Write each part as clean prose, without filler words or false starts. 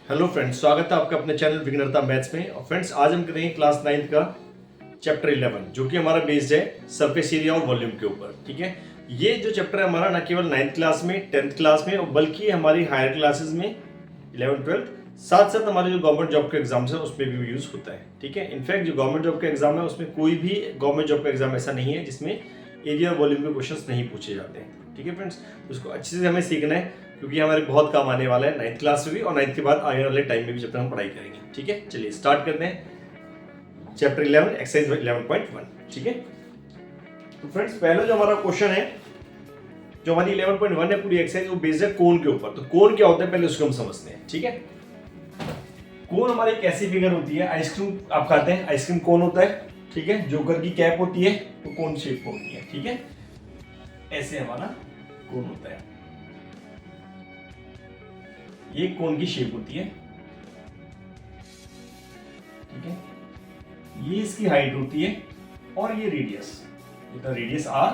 Hello friends, स्वागत है आपका अपने चैनल विघ्नहर्ता मैथ्स में। और फ्रेंड्स, आज हम करेंगे क्लास 9th का चैप्टर 11 जो कि हमारा बेस्ड है सरफेस एरिया और वॉल्यूम के ऊपर। ठीक है, ये जो चैप्टर है हमारा न केवल 9th क्लास में, 10th क्लास में, और बल्कि हमारी हायर क्लासेस में 11th 12th साथ साथ हमारे जो गवर्नमेंट जॉब के एग्जाम्स है उसमें भी यूज होता है। ठीक है, इनफैक्ट जो गवर्नमेंट जॉब का एग्जाम है उसमें कोई भी गवर्नमेंट जॉब का एग्जाम ऐसा नहीं है जिसमें एरिया और वॉल्यूम के क्वेश्चन नहीं पूछे जाते हैं। ठीक है फ्रेंड्स, उसको अच्छे से हमें सीखना है क्योंकि हमारे बहुत काम आने वाला है 9th क्लास में भी, और 9th के बाद आने वाले टाइम में भी जब तक हम पढ़ाई करेंगे। ठीक है, चलिए स्टार्ट करते हैं चैप्टर 11 एक्सरसाइज 11.1। ठीक है, तो फ्रेंड्स पहला जो हमारा क्वेश्चन है, जो हमारी 11.1 है पूरी एक्सरसाइज, वो बेस्ड है कोण के ऊपर। तो कोण क्या होता है पहले उसको हम समझते हैं। ठीक है, कोण हमारी एक ऐसी फिगर होती है, आइसक्रीम आप खाते हैं, आइसक्रीम कोण होता है। ठीक है, जोकर की कैप होती है वो कोण शेप होती है। ठीक है, ऐसे हमारा कोण होता है, ये कोण की शेप होती है। ठीक है, ये इसकी हाइट होती है और ये रेडियस, ये रेडियस r,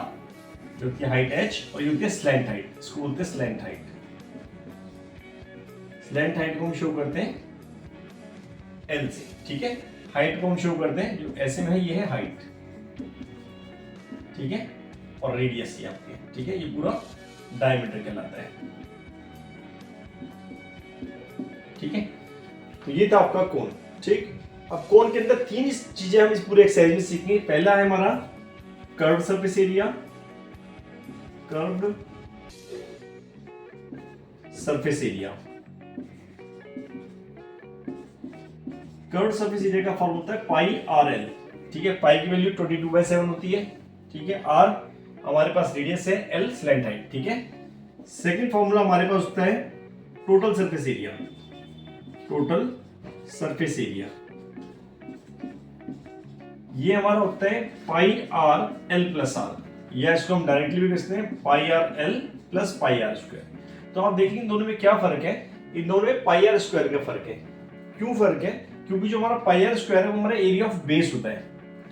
जो होती है हाइट h, और ये होती है स्लैंट हाइट, इसको बोलते हैं स्लैंट हाइट। स्लैंट हाइट को हम शो करते हैं l से। ठीक है, हाइट को हम शो करते हैं जो ऐसे में है, ये है हाइट। ठीक है, और रेडियस ये आपके। ठीक है, ये पूरा डायमीटर कहलाता है। ठीक है, तो ये था आपका कोण। ठीक, अब कोण के अंदर तीन चीजें हम इस पूरे एक्सरसाइज में सीखेंगे। पहला है हमारा curved surface area, curved surface area. Curved surface area का फॉर्म होता है पाई आर एल। ठीक है, पाई की वैल्यू 22/7 होती है। ठीक है, आर हमारे पास रेडियस है, एल स्लैंट हाइट। ठीक है, सेकंड फॉर्मूला हमारे पास होता है total surface area, total surface area. ये हमारा होता है pi R L plus R, या इसको हम डायरेक्टली भी कह सकते हैं pi R L plus pi R square. तो आप देखेंगे इन दोनों में क्या फर्क है, इन दोनों में पाई आर स्क्वायर का फर्क है। क्यों फर्क है? क्योंकि जो हमारा पाई आर स्क्वायर है वो हमारा एरिया ऑफ बेस होता है।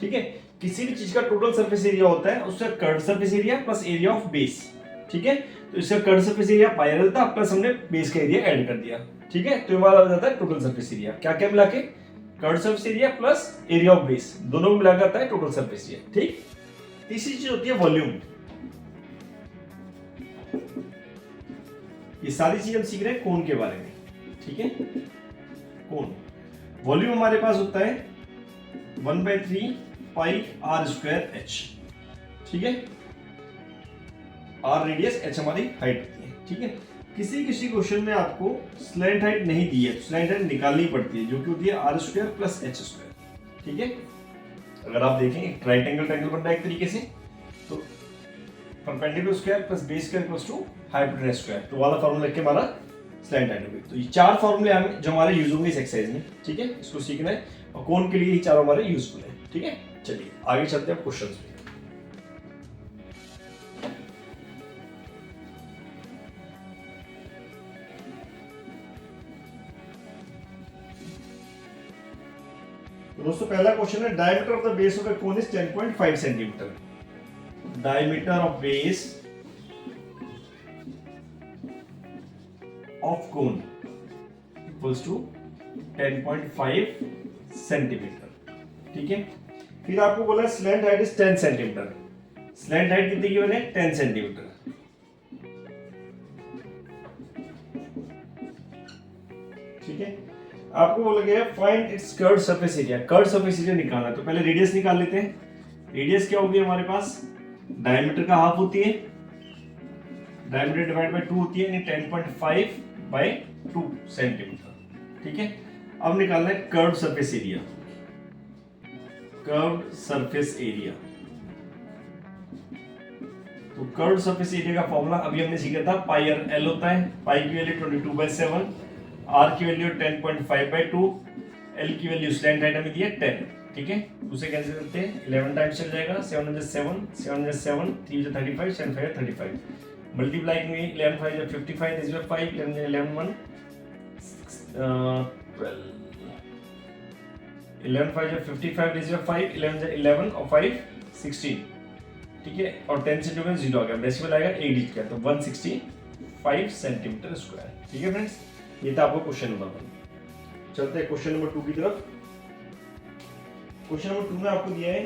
ठीक है, किसी भी चीज का टोटल सरफेस एरिया होता है उसका curved surface area plus area of base. ठीक है, तो इसका curved surface area pi R L था, प्लस हमने बेस का एरिया ऐड कर दिया। ठीक है, तो हमारा हो जाता है टोटल सरफेस एरिया। क्या क्या मिला के, curved surface area plus area of base, दोनों मिला के आता है टोटल सरफेस एरिया। ठीक, तीसरी चीज होती है वॉल्यूम। ये सारी चीज हम सीख रहे हैं कोण के बारे में। ठीक है, कोण, वॉल्यूम हमारे पास होता है 1/3 पाई आर स्क्वायर एच। ठीक है, आर रेडियस, एच हमारी हाइट होती है। ठीक है, किसी किसी क्वेश्चन में आपको स्लैंट हाइट नहीं दी है, स्लैंट हाइट निकालनी पड़ती है, जो कि होती है R square plus H square. ठीक है, अगर आप देखें एक राइट एंगल ट्रायंगल बनता है एक तरीके से, तो perpendicular square plus base square equals to hypotenuse square, तो वाला फार्मूला लेके हमारा स्लैंट हाइट होगी। तो ये चार फार्मूले हमें जो हमारे यूज होंगे इस एक्सरसाइज में। ठीक है, इसको सीखना है और कोण के लिए ये चारों हमारे यूजफुल है। ठीक है, चलिए आगे चलते हैं क्वेश्चंस पे। दोस्तों पहला क्वेश्चन है, diameter of the base of a cone is 10.5 centimetre. Diameter of base of cone equals to 10.5 centimetre. ठीक है, फिर आपको बोला slant height is 10 centimetre. Slant height कितनी की मैंने, 10 सेंटीमीटर। ठीक है, आपको बोला गया find its curved surface area. Curved surface area निकालना है, तो पहले रेडियस निकाल लेते हैं। रेडियस क्या होगी हमारे पास, डायमीटर का हाफ होती है, डायमीटर डिवाइड बाय 2 होती है, यानी 10.5/2 सेंटीमीटर। ठीक है, अब निकालना है curved surface area. Curved surface area, तो कर्व्ड सरफेस एरिया का फॉर्मूला अभी हमने सीखा था, पाई आर एल होता है। पाई की वैल्यू 22/7, आर की वैल्यू 10.5/2, एल की वैल्यू स्लैंट हाइट हमें दी है 10। ठीक है, उसे कैंसिल करते हैं, 11 टाइम्स चल जाएगा, 707, 707, 3 35, 7 5 35, मल्टीप्लाई करेंगे, 11 5 55, 5, 11 1 12, 11 5 55, 5, 11 और 5 16। ठीक है, और 10 से जो है 0 आ गया, डेसिमल आएगा 8 डिजिट का, तो 165 सेंटीमीटर स्क्वायर। ठीक है फ्रेंड्स, ये था आपको क्वेश्चन नंबर 1। चलते हैं क्वेश्चन नंबर 2 की तरफ। क्वेश्चन नंबर 2 में आपको दिया है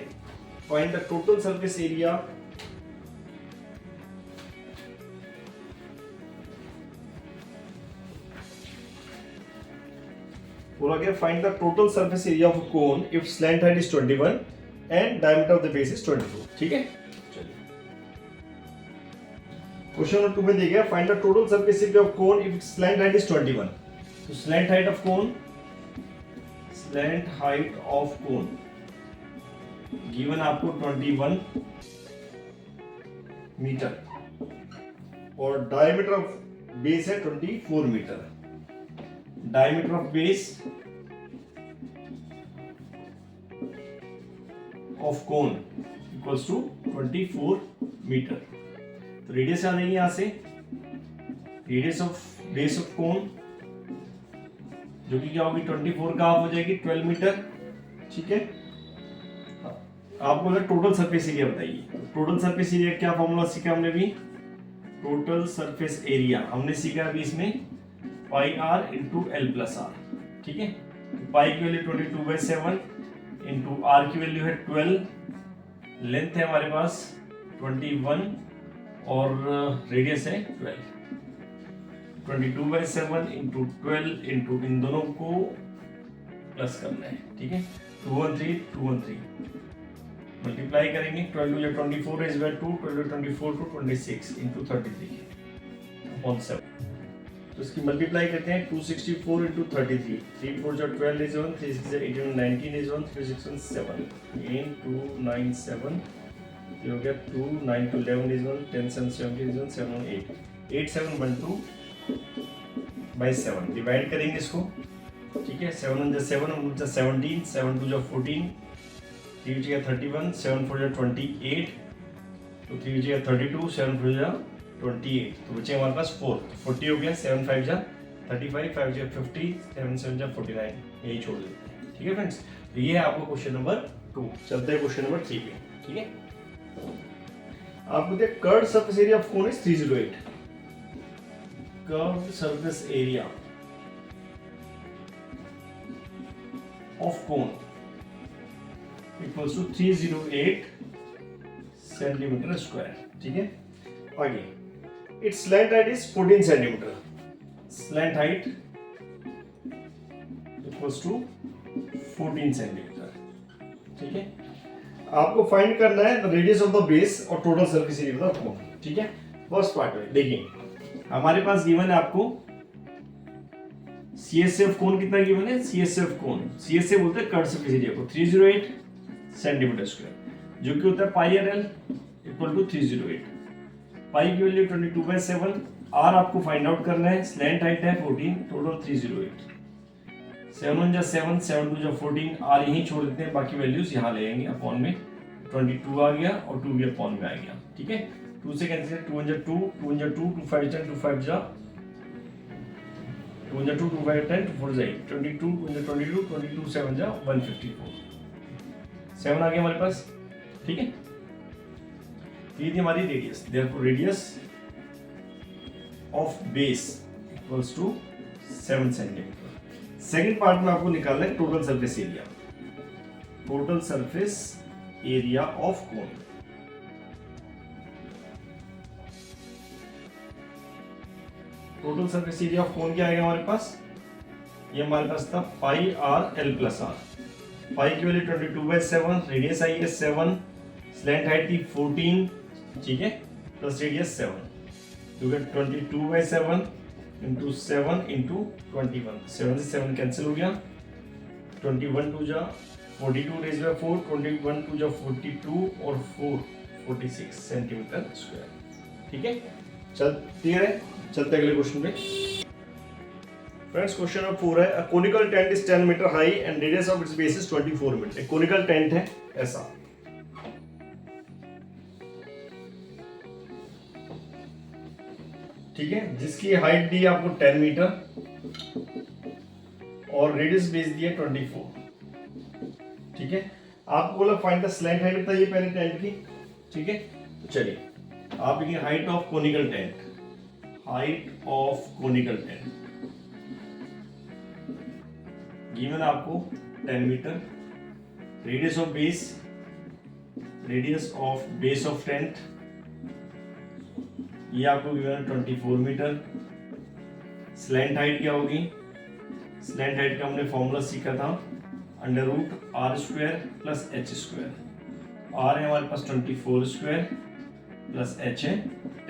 find the total surface area बोला गया find the total surface area of a cone if slant height is 21 and diameter of the base is 24। ठीक है, चलिए क्वेश्चन नंबर 2 में दिया गया find the total surface area of cone if slant height is 21। तो slant height of cone given आपको 21 metre और diameter of base है 24 metre. Diameter of base of cone equals to 24 metre. तो radius आ जाएगी यहां से, radius of base of cone जो कि क्या होगी 24 का हाफ हो जाएगी 12 मीटर। ठीक है, आपको अगर टोटल सरफेस एरिया बताइए, टोटल सरफेस एरिया क्या फॉर्मूला सीखा हमने भी, टोटल सरफेस एरिया हमने सीखा अभी इसमें pi r into l plus r. ठीक है, पाई की वैल्यू 22/7 इंटू आर की वैल्यू है 12, लेंथ है हमारे पास 21 और रेडियस है 12। 22/7 इंटू 12 इंटू इन दोनों को प्लस करना है। ठीक है, 213 मल्टीप्लाई करेंगे, 12 या 24 इज 2, 12 24 टू 26 इंटू 33 अपॉन 7। तो इसकी मल्टीप्लाई करते हैं 264 इंटू 33, 3 4 जो 12 इज 1, 3 6 18 19 इज 1, 3 6 7 again 297 ये हो गया 2 9 to 11 is 1, 10 7 17 is 1, 7 1 8 8 7 1 2 by 7 divide करेंगे इसको। ठीक है, 7 1 7 1 17, 7 2 14, 3 3 31, 7 4 28, तो 3 3 32, 7 4 28, तो बचे हमारे पास 4, 40 हो गया, 7 5 35, 5 50, 7 7 49, यही छोड़ देते हैं। ठीक है फ्रेंड्स, तो ये है आपको क्वेश्चन नंबर 2। चलते हैं क्वेश्चन नंबर 3 पे। ठीक है, आपको दिया curved surface area of cone is 308। Curved surface area of cone equals to 308 centimetre square. ठीक है, आगे its slant height is 14 centimeter. Slant height equals to 14 centimeter. ठीक है, आपको फाइंड करना है the radius of the base और total surface area of the cone. ठीक है, फर्स्ट पार्ट में देखिए हमारे पास गिवन है आपको CSF कोन कितना गिवन है, CSF कोन CSF बोलते हैं कर्व्ड सरफेस एरिया को 308 सेंटीमीटर स्क्वायर जो कि होता है pi R L equal to 308। पाई की वैल्यू 22/7, आर आपको फाइंड आउट करना है, स्लैंट हाइट है 14, टोटल 308, 7 1 7, 7 2 14, आर यहीं छोड़ देते हैं, बाकी वैल्यूज यहाँ ले आएंगे अपॉन में 22 आ गया और 2 भी अपॉन में आ गया। ठीक है, 2 से कैंसिल, 2 1 2, 2 1 2, 2 5 10, 2 5 जा 2 1 2, 2 5 10, 2 4 8, 22, 2 22, 22 7 जा 154, 7 आ गया हमारे पास। ठीक है, ये थी हमारी radius, therefore radius of base equals to 7 centimetre. Second part में आपको निकालना है total surface area, total surface area of cone. Total surface area of cone क्या आएगा हमारे पास, ये हमारे पास था pi R L plus R. Pi की वैल्यू 22/7, रेडियस आई है 7, स्लैंट हाइट थी 14, ठीक है, प्लस रेडियस 7, तो 22/7 इंटू 7 इंटू 21, 7 से 7 कैंसिल हो गया, 21 2 जा 42 रेज़ बाय 4, 21 2 जा 42 और 4 46 सेंटीमीटर स्क्वायर। ठीक है, चलते अगले क्वेश्चन पे। फ्रेंड्स क्वेश्चन नंबर 4 है, a conical tent is 10 metre high and radius of its base is 24 metre. Conical tent है ऐसा, ठीक है, जिसकी हाइट दी है आपको 10 मीटर और रेडियस बेस दी है 24। ठीक है, आपको बोला फाइंड द स्लैंट हाइट बताइए पहले टेंट की। ठीक है, तो चलिए आप लिखिए height of conical tent, height of conical tent given आपको 10 metre, radius of base of tent ये आपको गिवन है 24 मीटर। स्लैंट हाइट क्या होगी? स्लैंट हाइट का हमने फॉर्मूला सीखा था √r² प्लस h²। r है हमारे पास 24² प्लस h है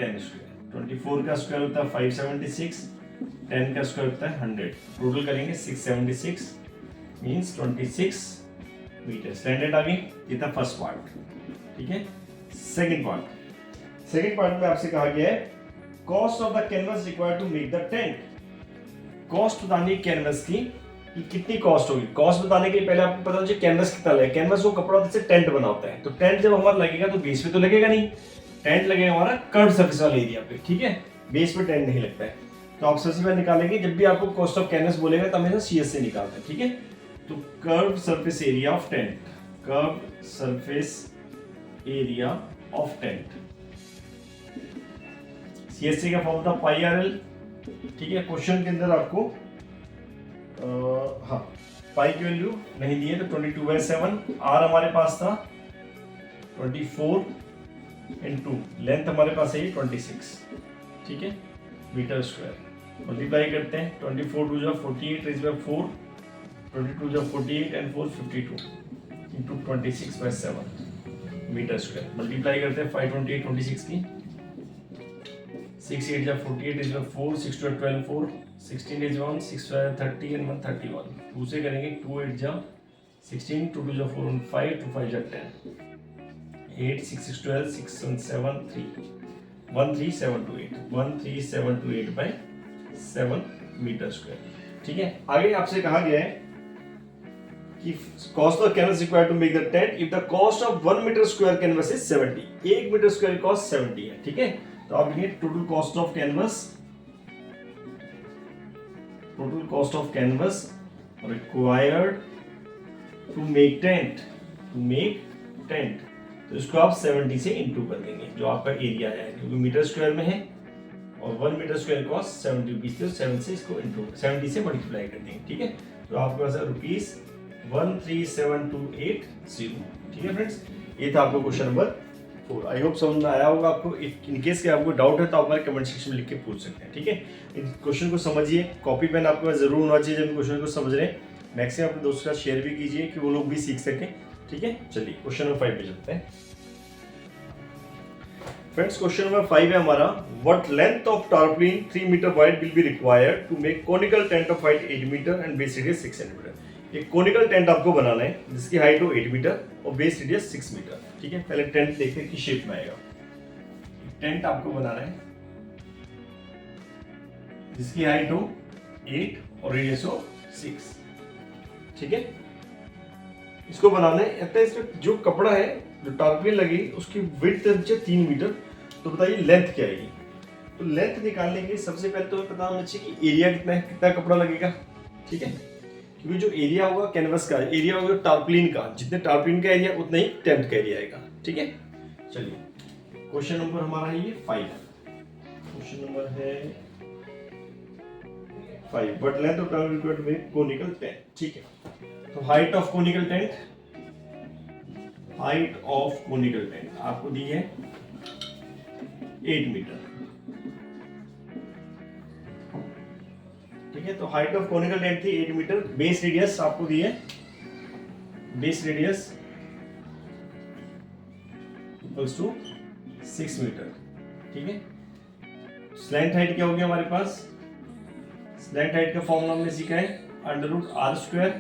10²। 24 का स्क्वायर होता है 576, 10 का स्क्वायर होता है 100, टोटल करेंगे 676 मीन्स 26 मीटर। स्टैंडर्ड आ गई। ये था फर्स्ट पार्ट, ठीक है। सेकंड पार्ट में आपसे कहा गया है cost of the canvas required to make the tent. Cost बतानी कैनवस की कि कितनी कॉस्ट होगी। कॉस्ट बताने के लिए पहले आपको पता होना कैनवस कितना लगेगा। कैनवस वो कपड़ा होता है टेंट बना होता है, तो टेंट जब हमारा लगेगा तो बेस पे तो लगेगा नहीं, टेंट लगेगा हमारा कर्व सरफेस वाले एरिया पे, ठीक है। बेस पे टेंट नहीं लगता है। तो आप सबसे पहले निकालेंगे, जब भी आपको कॉस्ट ऑफ कैनवस बोलेगा तो हमेशा CS से निकालते हैं, ठीक है। तो curve surface area of tent, curve surface area of tent, CSC का फॉर्म था πRL, ठीक है। क्वेश्चन के अंदर आपको हाँ पाई की वैल्यू नहीं दी है तो 22/7, R हमारे पास था 24 इंटू लेंथ हमारे पास है 26, ठीक है, मीटर स्क्वायर। मल्टीप्लाई करते हैं 24 2 जा 48 रेज़ बाय 4, 22 जा 48 and 4 52 into 26/7 metre square. Multiply करते हैं 528 26 की, 6 8 जा 48 रेज़ बाय 4, 6 2 12 4, 16 is 1, 6 5 30 and 1 31। 2 से करेंगे 2 8 जा 16, 2 2 जा 4 1 5, 2 5 जा 10, 8 6 6 12, 6 1 7 3, 13728, 13728 by 7 मीटर स्क्वायर, ठीक है। आगे आपसे कहा गया है कि cost of canvas required to make the tent if the cost of 1 metre square canvas is 70। 1 metre square की कॉस्ट 70 है, ठीक है। तो आप लिखिए total cost of canvas required to make tent, तो इसको आप 70 से इंटू कर देंगे जो आपका एरिया है, क्योंकि मीटर स्क्वायर में है और 1 मीटर स्क्वायर कॉस्ट 70 रुपीज थे, 7 से इसको इंटू 70 से मल्टीप्लाई कर देंगे, ठीक है। तो आपके पास है ₹137,280, ठीक है फ्रेंड्स। ये था आपको क्वेश्चन नंबर 4। आई होप समझ में आया होगा आपको। इन केस के आपको डाउट है तो आप हमारे कमेंट सेक्शन में लिख के पूछ सकते हैं, ठीक है। इन क्वेश्चन को समझिए, कॉपी पेन आपके पास जरूर होना चाहिए जब इन क्वेश्चन को समझ रहे हैं। मैक्सिमम अपने दोस्तों के साथ शेयर भी कीजिए कि वो लोग भी सीख सकें, ठीक है। चलिए क्वेश्चन नंबर 5 पे चलते हैं फ्रेंड्स। क्वेश्चन नंबर 5 है हमारा, what length of tarpaulin 3 metre wide will be required to make conical tent of height 8 metre and base radius 6 centimetre. एक कोनिकल टेंट आपको बनाना है जिसकी हाइट हो 8 मीटर और बेस रेडियस 6 मीटर, ठीक है। पहले टेंट देखते हैं किस शेप में आएगा। टेंट आपको बनाना है जिसकी हाइट हो 8 और रेडियस हो 6, ठीक है। इसको बनाने इसमें जो कपड़ा है, जो टारपलिन लगी उसकी विड्थ है 3 मीटर, तो बताइए लेंथ क्या आएगी। तो लेंथ निकालने के लिए सबसे पहले तो पता होना चाहिए कि एरिया कितना है, कितना कपड़ा लगेगा, ठीक है। क्योंकि जो एरिया होगा कैनवस का, एरिया होगा टारपलिन का, जितने टारपलिन का एरिया उतना ही टेंट का एरिया आएगा, ठीक है। चलिए क्वेश्चन नंबर हमारा है ये 5। क्वेश्चन नंबर है 5, what length of tarpaulin required to make conical tent, ठीक है। तो हाइट ऑफ कोनिकल टेंट आपको दी है 8 मीटर, ठीक है। तो हाइट ऑफ कोनिकल टेंट थी 8 मीटर। बेस रेडियस आपको दी है, base radius equals to 6 metre, ठीक है। स्लैंट हाइट क्या होगी हमारे पास? स्लैंट हाइट का फॉर्मूला हमने सीखा है √r²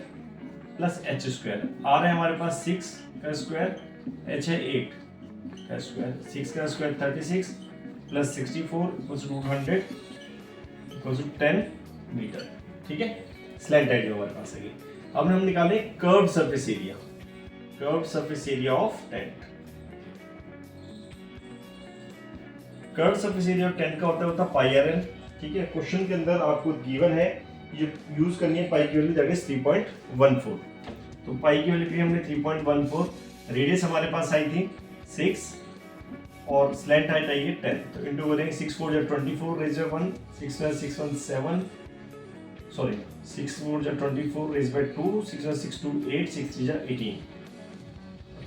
प्लस h²। r है हमारे पास 6 का स्क्वायर, h है 8 का स्क्वायर, 6 का square 36 plus 64 equals to 100 equals to 10 metre, ठीक है। स्लैंट हाइट जो हमारे पास है। अब हम निकालें curved surface area of tent. Curved surface area of tent का होता है πRL, ठीक है। क्वेश्चन के अंदर आपको गिवन है जो यूज करनी है पाई की वैल्यू दैट इज 3.14। तो पाई की वैल्यू के लिए हमने 3.14, रेडियस हमारे पास आई थी 6 और स्लैंट हाइट आई है 10, तो इंटू करेंगे 6 4 24 रेज़ बाय 1, 6 1 6 1 7, सॉरी 6 4 जा 24 रेज बाय 2, 6 जा 6 2 8, 6 3 जा 18,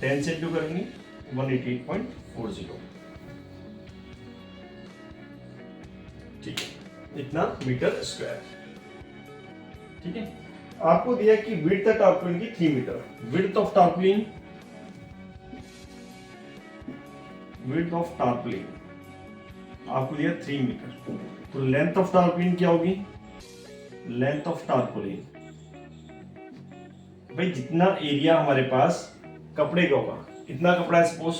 10 से इंटू करेंगे 188.40, ठीक है, इतना मीटर स्क्वायर। ठीक है, आपको दिया कि विड्थ ऑफ टारपोलिन की 3 मीटर, विड्थ ऑफ टारपोलिन आपको दिया 3 मीटर, तो लेंथ ऑफ टारपोलिन क्या होगी? लेंथ ऑफ टारपोलिन भाई जितना एरिया हमारे पास कपड़े का होगा, इतना कपड़ा है सपोज,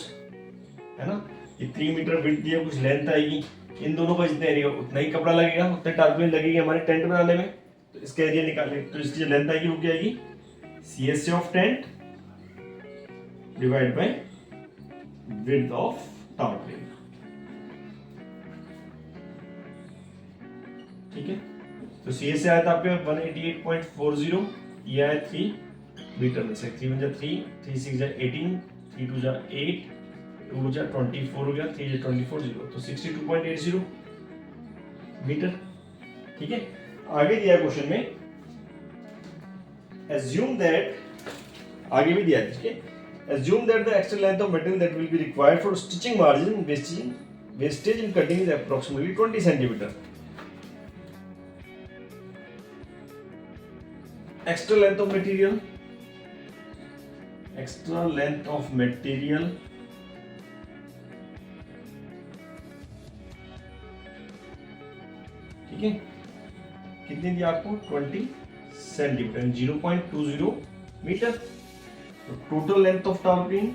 है ना, ये 3 मीटर विड्थ दिया, कुछ लेंथ आएगी, इन दोनों का जितना एरिया उतना ही कपड़ा लगेगा, उतना टारपोलिन लगेगी हमारे टेंट बनाने में। तो इसका एरिया निकालें, तो इसकी जो लेंथ आएगी वो क्या आएगी? CSA of tent divide by width of tarpaulin. ठीक है, तो CSA आया था आपके 188.40, ये आया 3 मीटर में से, 3 1 जा 3, 3 6 जा 18, 3 2 जा 8, 2 जा 24 हो गया, 3 जा 24 0, तो 62.80 मीटर। ठीक है, आगे दिया क्वेश्चन में, assume that, आगे भी दिया है, ठीक है, assume that the extra length of material that will be required for stitching margin wastage in cutting is approximately 20 centimeter. Extra length of material, ठीक है, कितनी दी आपको? 20 सेंटीमीटर, 0.20 मीटर। तो total length of tarpaulin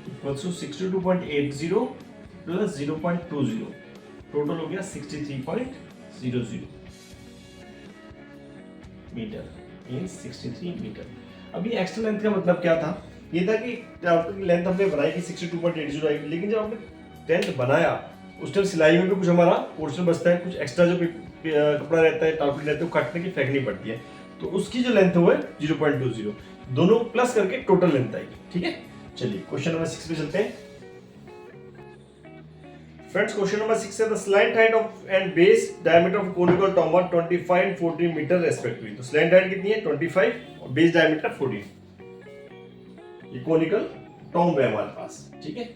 equals to 62.80 plus 0.20, टोटल हो गया 63.00 metre, mean 63 metre. अभी एक्स्ट्रा लेंथ का मतलब क्या था? ये था कि टारपोलिन लेंथ हमने बनाई कि 62.80 आएगी, लेकिन जब हमने टेंट बनाया उस टाइम सिलाई में भी कुछ हमारा पोर्शन बचता है, कुछ एक्स्ट्रा जो कपड़ा रहता है, टारपोलिन रहता है, वो काटने की फेंकनी पड़ती है, तो उसकी जो लेंथ है 0.20, दोनों प्लस करके टोटल लेंथ आएगी। ठीक है, चलिए क्वेश्चन नंबर 6 पे चलते हैं। फ्रेंड्स, क्वेश्चन नंबर 6 है, the slant height of and base diameter of conical tomb are 25 and 14 metre respectively. तो स्लैंट हाइट कितनी है? 25 और बेस डायमीटर 14। ये कोनिकल टॉम है हमारे पास। ठीक है,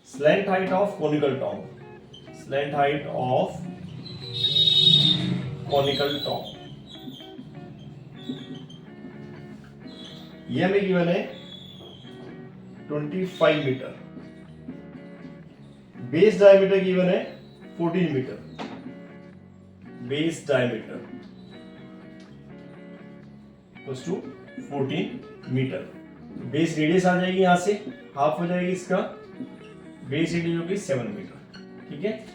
slant height of conical Tom, slant height of conical Tom, ये हमें गिवन है 25 मीटर, बेस डायमीटर गिवन है 14 metre, base diameter equals to 14 metre. Base radius आ जाएगी, यहां से हाफ हो जाएगी इसका, बेस रेडियस होगी 7 मीटर। ठीक है,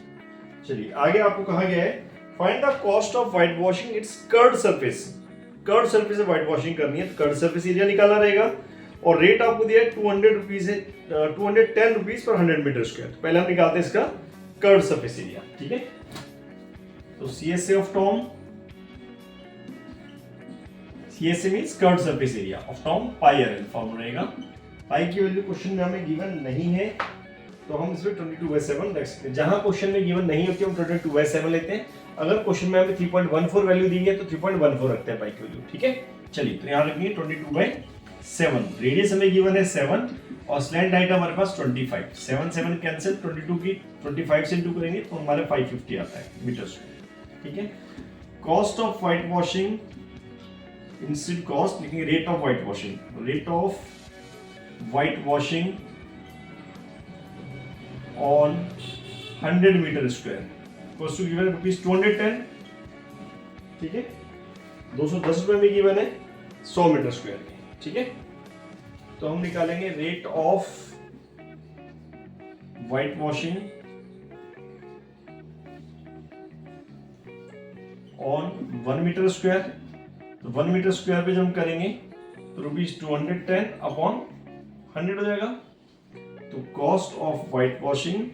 चलिए आगे आपको कहा गया है find the cost of white washing it's curved surface. Curved surface से व्हाइट वॉशिंग करनी है तो कर्व्ड सरफेस एरिया निकालना रहेगा, और रेट आपको दिया है 200 रुपीज है, 210 रुपीज पर 100 मीटर स्क्वायर। पहले हम निकालते हैं इसका कर्व्ड सरफेस एरिया। ठीक है, तो CSA of Tom, CSA means curved surface area of Tom pi RL form रहेगा। पाई की वैल्यू क्वेश्चन में हमें गिवन नहीं है, तो हम इसमें 22/7 रख सकते हैं। जहां क्वेश्चन में गिवन नहीं होती हम 22/7 लेते हैं। अगर क्वेश्चन में हमें 3.14 वैल्यू दी है तो 3.14 रखते हैं पाई की वैल्यू। ठीक है, चलिए तो यहां रखिए 22/7। रेडियस हमें गिवन है 7 और स्लैंट हाइट हमारे पास 25। 7 7 कैंसिल, 22 की 25 से इंटू करेंगे तो हमारे 550 आता है मीटर स्क्वायर। ठीक है, cost of white washing, instead cost लिखेंगे rate of white washing, rate of white washing on 100 metre square equals to given rupees 210। ठीक है, 210 रुपए में गिवन है 100 मीटर स्क्वायर की। ठीक है, तो हम निकालेंगे rate of white washing on 1 metre square. तो 1 मीटर स्क्वायर पे जब हम करेंगे तो रुपीज 210 अपॉन 100 हो जाएगा। तो cost of white washing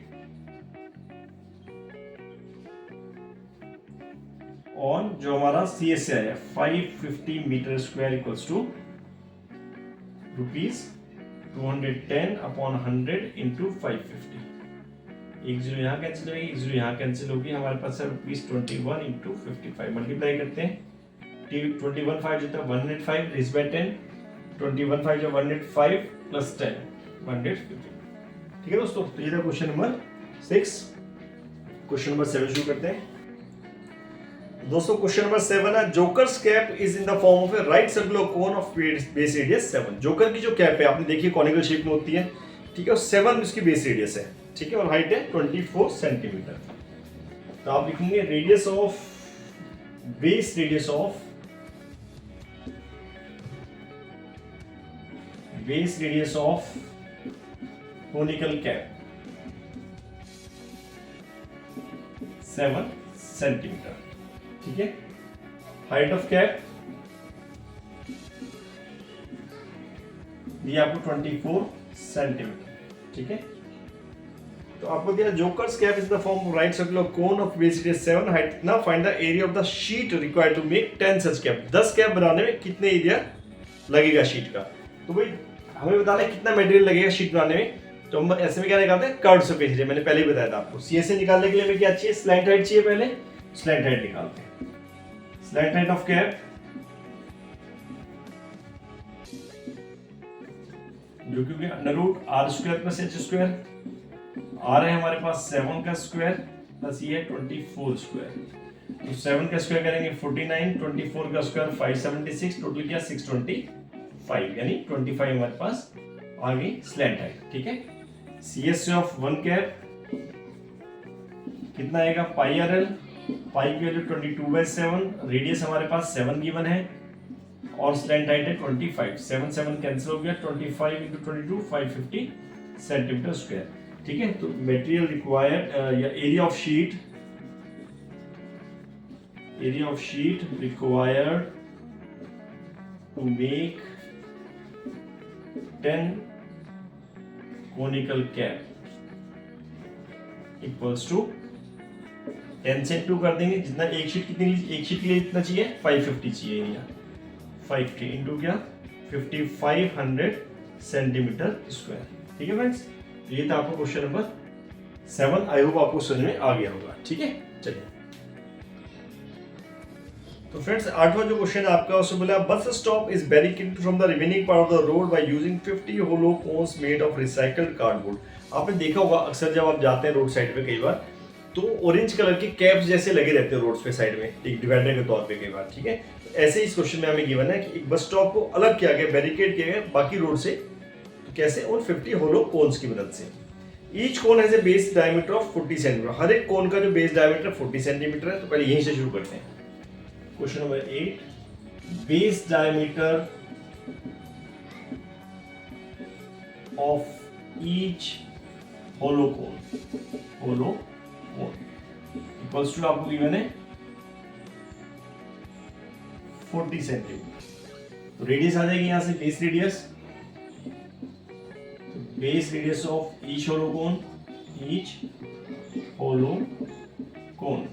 on जो हमारा CSA है 550 metre square equals to rupees 210 upon 100 into 550, एक जीरो यहाँ कैंसिल होगी, एक जीरो यहाँ कैंसिल होगी, हमारे पास है ₹21 इंटू 55 मल्टीप्लाई करते हैं। 21 5 जो था 105 रेज बाय 10, 21 5 जो 105 प्लस 10 150। ठीक है दोस्तों, तो ये था क्वेश्चन नंबर 6। क्वेश्चन नंबर 7 शुरू करते हैं दोस्तों। क्वेश्चन नंबर 7 है jokers cap is in the form of A right circular cone of base radius 7। Joker की जो कैप है आपने देखी कॉनिकल शेप में होती है, ठीक है, और 7 उसकी बेस रेडियस है, ठीक है, और हाइट है 24 सेंटीमीटर। तो आप लिखेंगे radius of base radius of conical cap 7 centimetre, ठीक है। हाइट ऑफ कैप दिया आपको 24 सेंटीमीटर, ठीक है। तो आपको दिया jokers cap is the form of right circular cone of base radius 7, height कितना, find the area of the sheet required to make 10 such cap. 10 cap बनाने में कितने एरिया लगेगा शीट का। तो भाई हमें बताना है कितना मटेरियल लगेगा शीट बनाने में। तो हम ऐसे में क्या निकालते हैं, कर्व सरफेस एरिया। मैंने पहले ही बताया था आपको। सीएसए निकालने के लिए हमें क्या चाहिए, स्लैंट हाइट चाहिए। पहले स्लैंट हाइट निकालते हैं। स्लैंट हाइट ऑफ कैप जो कि √r² प्लस h², r है हमारे पास 7 का स्क्वायर प्लस ये 24 स्क्वायर। तो 7 का स्क्वायर करेंगे 49, 24 का स्क्वायर 576, टोटल क्या 625, यानी 25 हमारे पास आ गई स्लैंट हाइट, ठीक है। सीएस ऑफ 1 कैप कितना आएगा, पाई आर एल, पाई की वैल्यू 22/7, रेडियस हमारे पास 7 गिवन है और स्लैंट हाइट है 25, 7 7 कैंसिल हो गया, 25 × 22 550 सेंटीमीटर स्क्वायर, ठीक है। तो मटेरियल रिक्वायर्ड या area of sheet required to make 10 conical cap equals to 10 से 2 कर देंगे, जितना एक शीट कितनी, एक शीट के लिए कितना चाहिए, 550 चाहिए एरिया, 550 इंटू क्या 5500 सेंटीमीटर स्क्वायर, ठीक है फ्रेंड्स। तो ये था आपका क्वेश्चन नंबर 7। आई होप आपको समझ में आ गया होगा, ठीक है। चलिए तो फ्रेंड्स 8वां जो क्वेश्चन है आपका, उसमें बोला bus stop is barricaded from the remaining part of the road by using 50 hollow cones made of recycled cardboard. आपने देखा होगा अक्सर जब आप जाते हैं रोड साइड पे कई बार तो ऑरेंज कलर के कैप्स जैसे लगे रहते हैं रोड्स पे साइड में, एक डिवाइडर के तौर पे कई बार, ठीक है। तो ऐसे इस क्वेश्चन में हमें गिवन है कि एक बस स्टॉप को अलग किया गया, बैरिकेड किया गया बाकी रोड से, तो कैसे, उन 50 होलो कोन्स की मदद से। Each cone has a base diameter of 40 centimetre. हर एक कोन का जो बेस डायमीटर 40 सेंटीमीटर है। तो पहले यहीं से शुरू करते हैं। Question number 8, base diameter of each hollow cone equals to आपको गिवन है 40 सेंटीमीटर। तो रेडियस आ जाएगी यहां से base radius, base radius of each hollow cone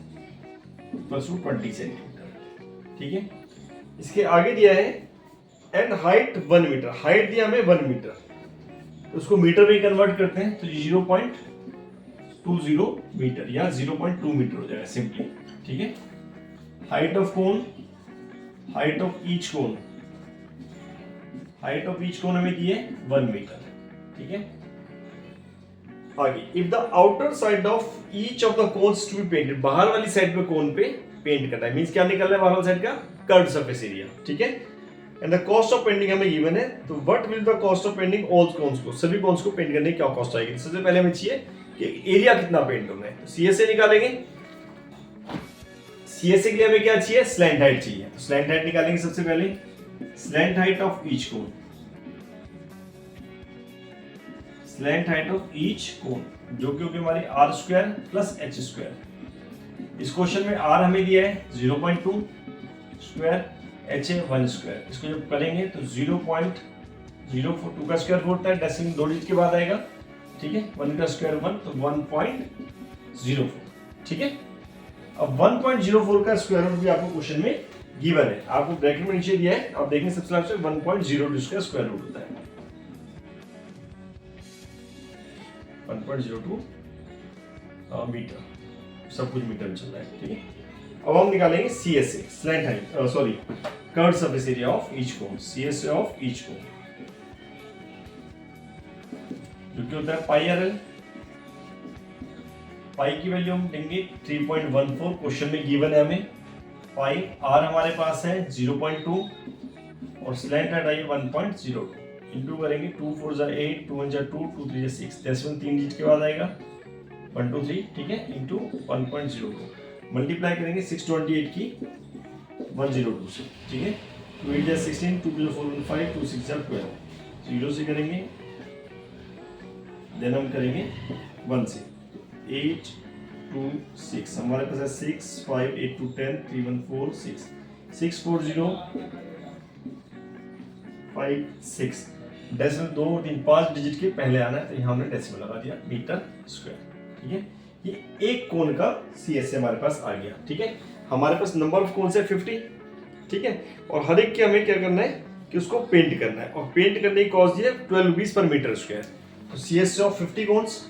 equals to 20 centimetre, ठीक है। इसके आगे दिया है एंड हाइट 1 मीटर, हाइट दिया हमें 1 मीटर, तो उसको मीटर में कन्वर्ट करते हैं तो 0.20 मीटर या 0.2 मीटर हो जाएगा सिंपली, ठीक है। हाइट ऑफ ईच कोन हमें दिए 1 मीटर, ठीक है। आगे if the outer side of each of the cones to be painted, बाहर वाली साइड पे कोन पे पेंट करना है, मींस क्या निकल रहा है बाहर वाली साइड का, कर्व्ड सरफेस एरिया, ठीक है। And the cost of painting हमें गिवन है। तो what will the cost of painting all cones को, सभी कोन्स को पेंट करने की क्या कॉस्ट आएगी। सबसे पहले हमें चाहिए कि एरिया कितना पेंट करना है, तो सीएसए निकालेंगे। सीएसए के लिए हमें क्या चाहिए, स्लैंट हाइट चाहिए। तो स्लैंट हाइट निकालेंगे सबसे पहले, slant height of each cone जो कि होगी हमारी r² प्लस h²। इस क्वेश्चन में r हमें दिया है 0.2 स्क्वायर, h है 1 स्क्वायर। इसको जब करेंगे तो 0.042 का स्क्वायर होता है, डेसिमल 2 डिजिट के बाद आएगा, ठीक है। 1 का स्क्वायर 1 तो 1.04, ठीक है। अब 1.04 का स्क्वायर रूट भी आपको क्वेश्चन में गिवन है, आपको ब्रैकेट में नीचे दिया है, आप देखेंगे सबसे लास्ट में 1.02 का स्क्वायर रूट होता है, 1.02 मीटर, सब कुछ मीटर में चल रहा है, ठीक है। अब हम निकालेंगे CSA, slant height, sorry curved surface area of each cone, CSA of each cone, जो कि होता है पाई RL। पाई की वैल्यू हम लेंगे 3.14, क्वेश्चन में गिवन है हमें। पाई R हमारे पास है 0.2 और स्लैंट हाइट आई 1.02, इंटू करेंगे 2 4 जा 8, 2 1 जा 2, 2 3 जा 6, डेसिमल 3 डिजिट के बाद आएगा 123, ठीक है, इंटू 1.02, मल्टीप्लाई करेंगे 628 की 102 से, ठीक है। 2 8 जा 16, 2 2 4 5, 2 6 जा 12, 0 से करेंगे, देन हम करेंगे 1 से, 8 2 6, हमारे पास है 6 5 8 2 10 3 1 4 6, 6 4 0 5 6, डेसिमल 2 3 5 डिजिट के पहले आना है, तो यहाँ हमने डेसिमल लगा दिया, मीटर स्क्वायर, ठीक है। ये एक कोण का CSA हमारे पास आ गया, ठीक है। हमारे पास नंबर ऑफ कोन्स है 50, ठीक है, और हर एक के हमें क्या करना है कि उसको पेंट करना है, और पेंट करने की कॉस्ट है 12 रुपीज पर मीटर स्क्वायर। तो CSA of 50 cones,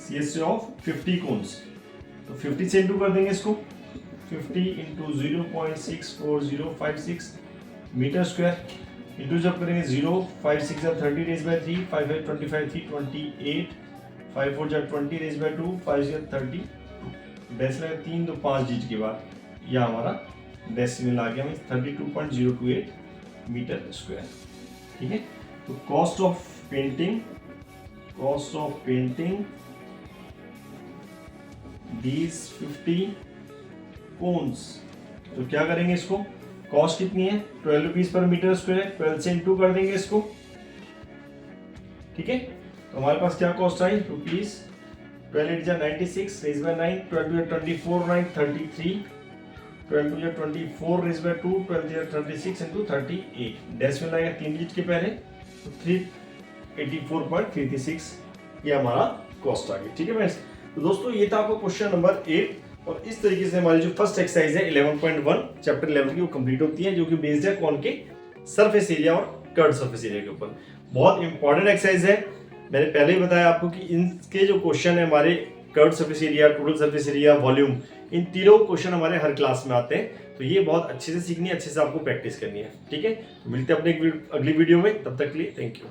CSA of 50 cones, तो 50 से इंटू कर देंगे इसको, 50 इंटू 0.64056 मीटर स्क्वायर, इंटू जब करेंगे 0 5 6 30 रेज बाय 3, 5 5 25 3 28, 5 4 जा 20 रेज बाय 2, 5 6 32, डेसिमल 3 2 5 डिजिट के बाद यह हमारा डेसिमल आ गया, हमें 32.028 मीटर स्क्वायर, ठीक है। तो cost of painting these 50 cones, तो क्या करेंगे इसको, कॉस्ट कितनी है 12 रुपीज पर मीटर स्क्वायर, 12 से इंटू कर देंगे इसको, ठीक है। तो हमारे पास क्या कॉस्ट आई रुपीज, 12 8 जा 96 रेज बाय 9, 12 जा 24 9 33, 12 2 जा 24 रेज बाय 2, 12 जा 36 इंटू 38, डेसिमल आएगा 3 डिजिट के पहले, तो 384.336 ये हमारा कॉस्ट आ गई, ठीक है फ्रेंड्स। तो दोस्तों ये था आपका क्वेश्चन नंबर 8, और इस तरीके से हमारी जो फर्स्ट एक्सरसाइज है 11.1 चैप्टर 11 की वो कंप्लीट होती है, जो कि बेस्ड है कौन के, सरफेस एरिया और कर्व्ड सरफेस एरिया के ऊपर। बहुत इंपॉर्टेंट एक्सरसाइज है, मैंने पहले ही बताया आपको कि इनके जो क्वेश्चन है हमारे curved surface area, total surface area, volume, इन तीनों क्वेश्चन हमारे हर क्लास में आते हैं, तो ये बहुत अच्छे से सीखनी है, अच्छे से आपको प्रैक्टिस करनी है, ठीक है। तो मिलते हैं अपने अगली वीडियो में, तब तक के लिए थैंक यू।